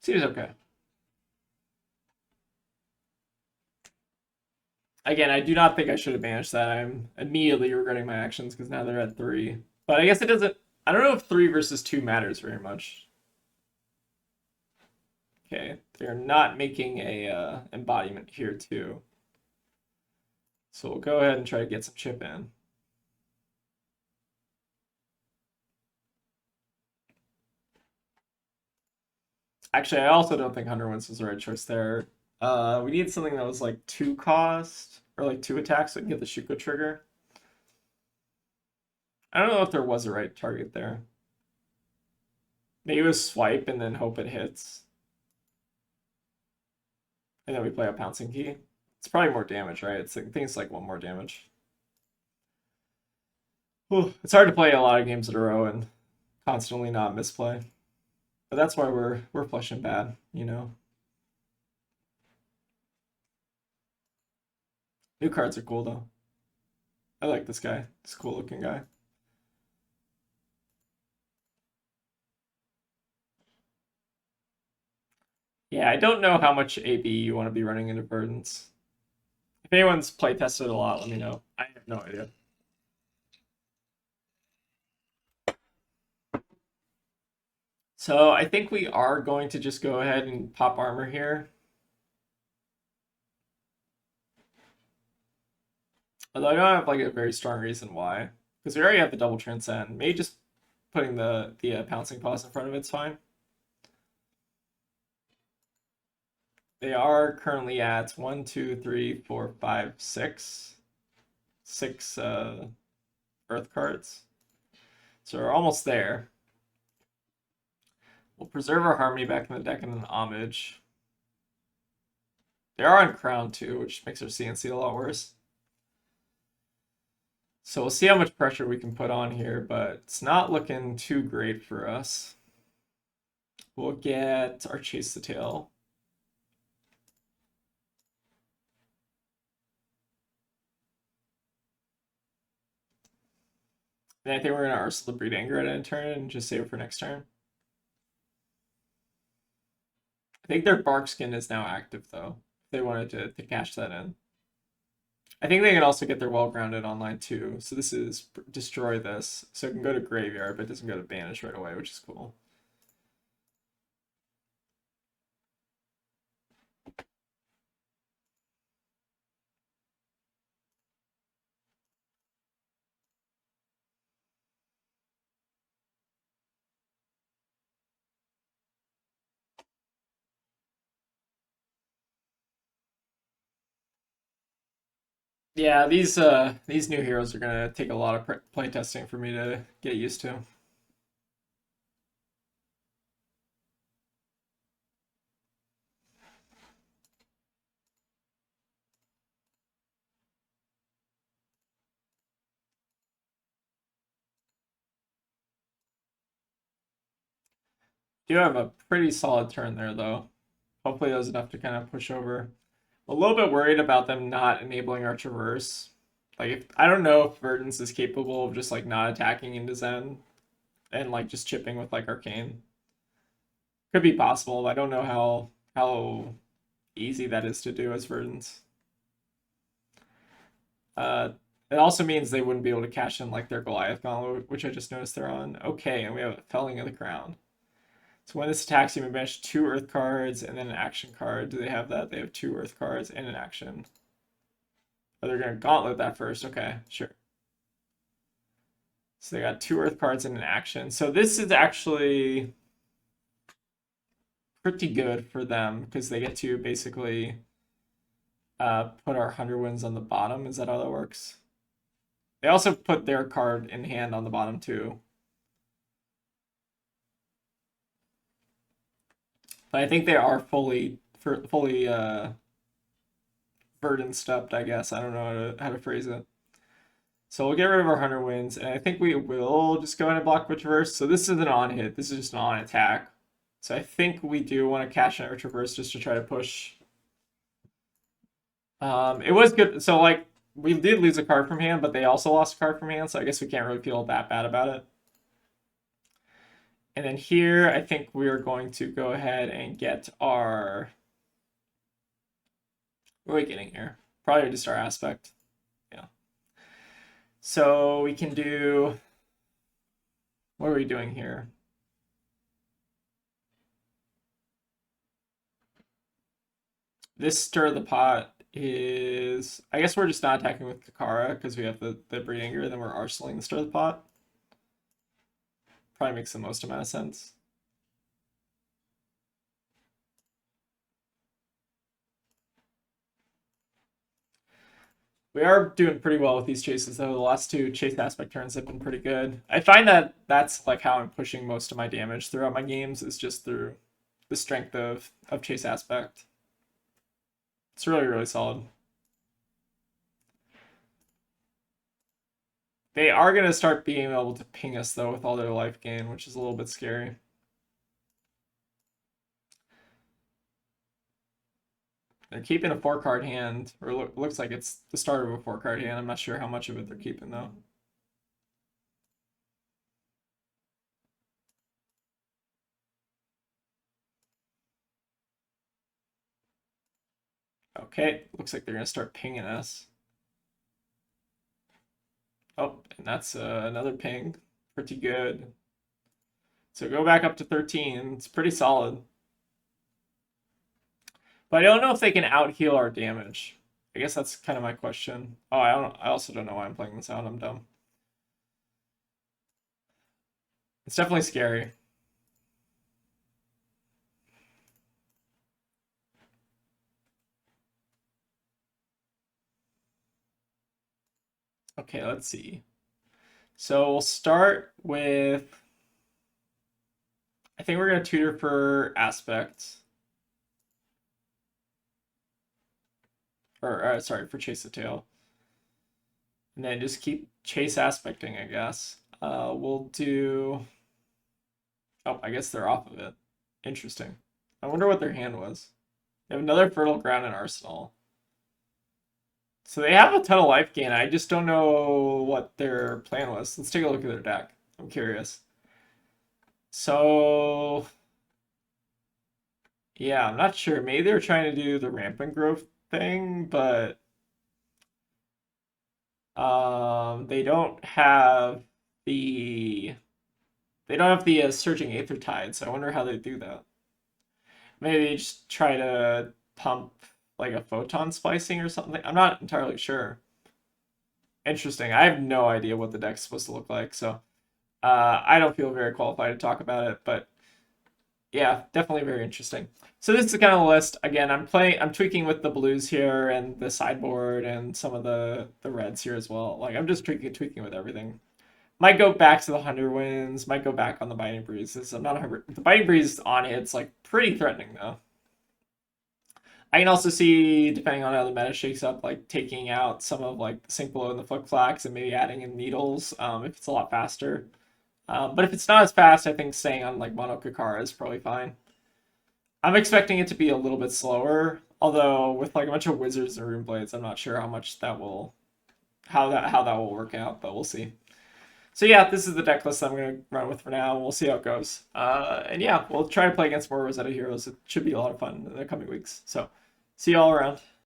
Seems okay. Again, I do not think I should have banished that. I'm immediately regretting my actions because now they're at 3. But I guess it doesn't. I don't know if 3 versus 2 matters very much. Okay, they're not making a embodiment here too. So we'll go ahead and try to get some chip in. Actually, I also don't think 100 Winds was the right choice there. We need something that was like 2 cost or like 2 attacks so we can get the Shuko trigger. I don't know if there was a right target there. Maybe it was swipe and then hope it hits. And then we play a pouncing key. It's probably more damage, right? I think it's like 1 more damage. Whew. It's hard to play a lot of games in a row and constantly not misplay. But that's why we're flushing bad, you know. New cards are cool though. I like this guy. This cool looking guy. Yeah, I don't know how much AB you want to be running into Burdens. If anyone's playtested a lot, let me know. I have no idea. So I think we are going to just go ahead and pop armor here. Although I don't have like a very strong reason why. Because we already have the double transcend. Maybe just putting the pouncing pause in front of it's fine. They are currently at 1, 2, 3, 4, 5, 6. 6 earth cards. So we're almost there. We'll preserve our harmony back in the deck and then homage. They are on crown too, which makes our CNC a lot worse. So we'll see how much pressure we can put on here, but it's not looking too great for us. We'll get our Chase the Tail. And I think we're going to Arsenal the Breed Anger at end turn and just save it for next turn. I think their Bark Skin is now active though. If they wanted to cash that in. I think they can also get their Well Grounded online too. So this is destroy this. So it can go to Graveyard, but it doesn't go to Banish right away, which is cool. Yeah, these new heroes are gonna take a lot of play testing for me to get used to. Do have a pretty solid turn there though. Hopefully that was enough to kind of push over. A little bit worried about them not enabling our traverse. Like if I don't know if Verdance is capable of just like not attacking into Zen and like just chipping with like Arcane. Could be possible. I don't know how easy that is to do as Verdance. It also means they wouldn't be able to cash in like their Goliath Gauntlet, which I just noticed they're on. Okay, and we have a Felling of the Crown. So when this attacks, you may banish 2 Earth cards and then an action card. Do they have that? They have 2 Earth cards and an action. Oh, they're going to Gauntlet that first. Okay, sure. So they got 2 Earth cards and an action. So this is actually pretty good for them because they get to basically put our 100 wins on the bottom. Is that how that works? They also put their card in hand on the bottom too. But I think they are fully burden stepped, I guess. I don't know how to phrase it. So we'll get rid of our 100 wins, and I think we will just go ahead and block with Traverse. So this is an on hit. This is just an on attack. So I think we do want to cash out our Traverse just to try to push. It was good. So like we did lose a card from hand, but they also lost a card from hand. So I guess we can't really feel that bad about it. And then here, I think we are going to go ahead and get our. What are we getting here? Probably just our aspect. Yeah. So we can do. What are we doing here? This stir the pot is. I guess we're just not attacking with Kakara because we have the Breed Anger, and then we're arsenaling the stir the pot. Probably makes the most amount of sense. We are doing pretty well with these chases, though. The last two chase aspect turns have been pretty good. I find that that's like how I'm pushing most of my damage throughout my games, is just through the strength of chase aspect. It's really, really solid. They are going to start being able to ping us, though, with all their life gain, which is a little bit scary. They're keeping a 4-card hand, or looks like it's the start of a 4-card hand. I'm not sure how much of it they're keeping, though. Okay, looks like they're going to start pinging us. Oh, and that's another ping. Pretty good. So go back up to 13. It's pretty solid. But I don't know if they can out-heal our damage. I guess that's kind of my question. Oh, I also don't know why I'm playing this out. I'm dumb. It's definitely scary. Okay, let's see. So we'll start with. I think we're going to tutor for aspects. Or sorry, for chase the tail. And then just keep chase aspecting, I guess. We'll do. Oh, I guess they're off of it. Interesting. I wonder what their hand was. They have another fertile ground and arsenal. So they have a ton of life gain. I just don't know what their plan was. Let's take a look at their deck. I'm curious. So yeah, I'm not sure. Maybe they're trying to do the rampant growth thing, but they don't have the surging aether tide, so I wonder how they do that. Maybe they just try to pump like a photon splicing or something. I'm not entirely sure. Interesting. I have no idea what the deck's supposed to look like, so I don't feel very qualified to talk about it, but yeah, definitely very interesting. So this is the kind of list. Again, I'm tweaking with the blues here and the sideboard and some of the reds here as well. Like I'm just tweaking with everything. Might go back to the 100 wins. Might go back on the Biting Breezes. I'm not 100. The Biting Breeze on it's like pretty threatening though. I can also see, depending on how the meta shakes up, like taking out some of like the Sink Below and the Flick Flax and maybe adding in Needles if it's a lot faster. But if it's not as fast, I think staying on like Mono Kakara is probably fine. I'm expecting it to be a little bit slower, although with like a bunch of Wizards and Rune Blades, I'm not sure how much that will, how that will work out, but we'll see. So yeah, this is the deck list I'm going to run with for now. We'll see how it goes. And yeah, we'll try to play against more Rosetta heroes. It should be a lot of fun in the coming weeks. So see you all around.